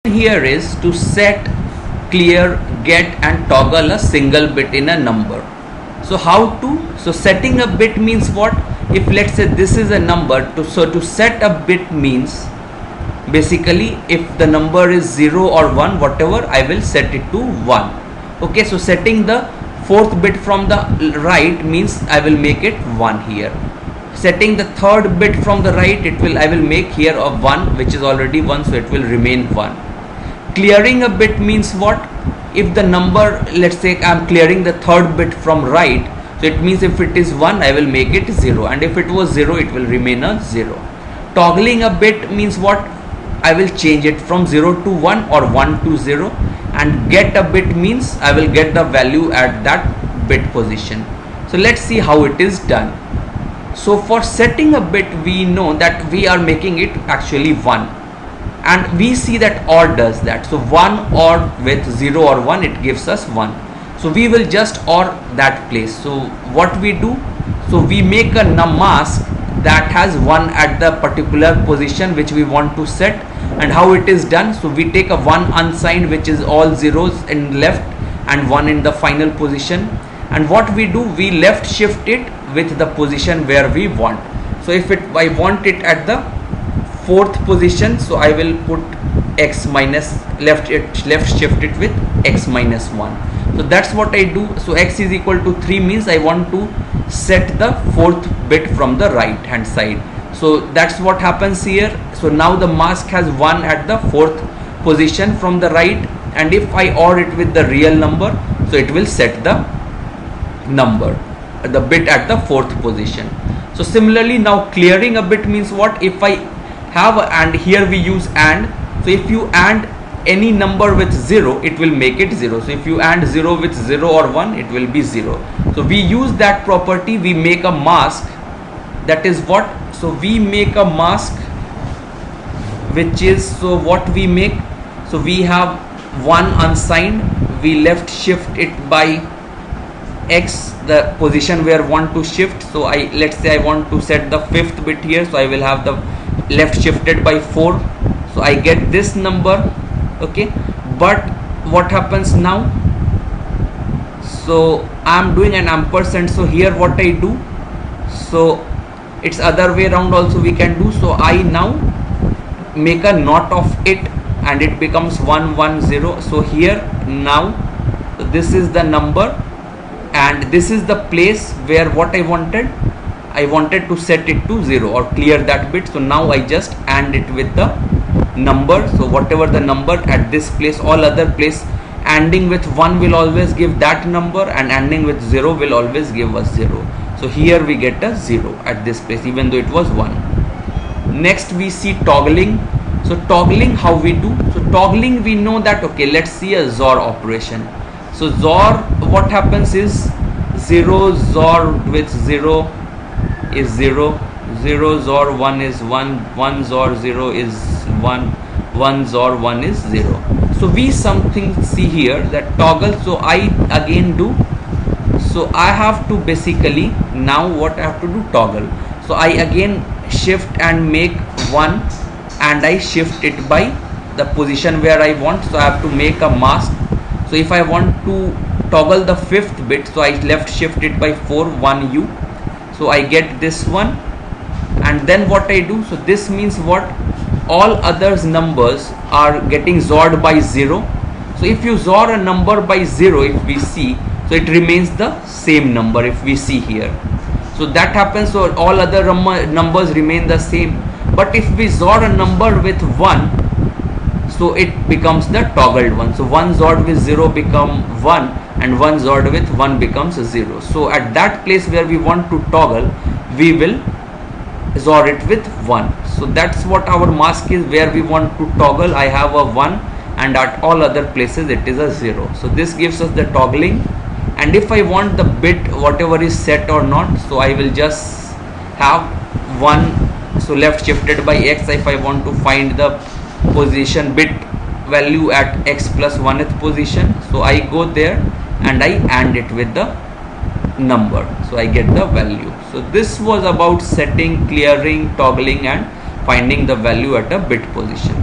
here is to set, clear, get and toggle a single bit in a number. So how to? So setting a bit means what? If let's say this is a number, to set a bit means basically if the number is 0 or 1, whatever, I will set it to 1. Okay, so setting the fourth bit from the right means I will make it 1 here. Setting the third bit from the right, I will make here a 1 which is already 1, so it will remain 1. Clearing a bit means what? If the number, let's say I am clearing the third bit from right, so it means if it is 1, I will make it 0, and if it was 0, it will remain a 0. Toggling a bit means what? I will change it from 0 to 1 or 1 to 0, and get a bit means I will get the value at that bit position. So let's see how it is done. So for setting a bit, we know that we are making it actually 1, and we see that OR does that. So 1 OR with 0 or 1, it gives us 1. So we will just OR that place. So what we do? So we make a mask that has 1 at the particular position which we want to set. And how it is done? So we take a 1 unsigned, which is all zeros in left and 1 in the final position, and what we do, we left shift it with the position where we want. So if I want it at the fourth position, so I will put x minus, left shift it with x minus 1. So that's what I do. So x is equal to 3 means I want to set the fourth bit from the right hand side. So that's what happens here. So now the mask has 1 at the fourth position from the right, and if I OR it with the real number, so it will set the number, the bit at the fourth position. So similarly, now clearing a bit means what? If I have a AND, here we use AND. So if you AND any number with 0, it will make it 0. So if you AND 0 with 0 or 1, it will be 0. So we use that property, we make a mask. That is what? So we make a mask which is, so what we make? So we have 1 unsigned, we left shift it by x, the position where I want to shift. So let's say I want to set the fifth bit here, so I will have the left shifted by 4, so I get this number. Okay, but what happens now? So I am doing an ampersand. So here what I do, so it's other way around also we can do. So I now make a knot of it and it becomes 1 1 0. So here now this is the number and this is the place where what I wanted to set it to 0 or clear that bit. So now I just AND it with the number. So whatever the number at this place, all other place, ANDing with 1 will always give that number, and ANDing with 0 will always give us 0. So here we get a 0 at this place even though it was 1. Next we see toggling. So toggling, how we do? So toggling, we know that, okay, let's see a XOR operation. So XOR, what happens is 0 XOR with 0 is 0, 0 XOR 1 is 1, 1 XOR 0 is 1, 1 XOR 1 is 0. So we something see here that toggle. So I again do, so I have to basically, now what I have to do, toggle. So I again shift and make 1 and I shift it by the position where I want. So I have to make a mask. So if I want to toggle the fifth bit, so I left shift it by 4 1 U. So I get this one, and then what I do, so this means what? All others numbers are getting XORed by 0. So if you XOR a number by 0, if we see, so it remains the same number if we see here. So that happens, so all other numbers remain the same. But if we XOR a number with 1, so it becomes the toggled one. So 1 XORed with 0 become 1 and 1 XORed with 1 becomes 0. So at that place where we want to toggle, we will XOR it with 1. So that's what our mask is, where we want to toggle. I have a 1 and at all other places it is a 0. So this gives us the toggling. And if I want the bit whatever is set or not, so I will just have 1, so left shifted by x if I want to find the position bit value at x plus 1th position. So I go there and I AND it with the number, so I get the value. So this was about setting, clearing, toggling and finding the value at a bit position.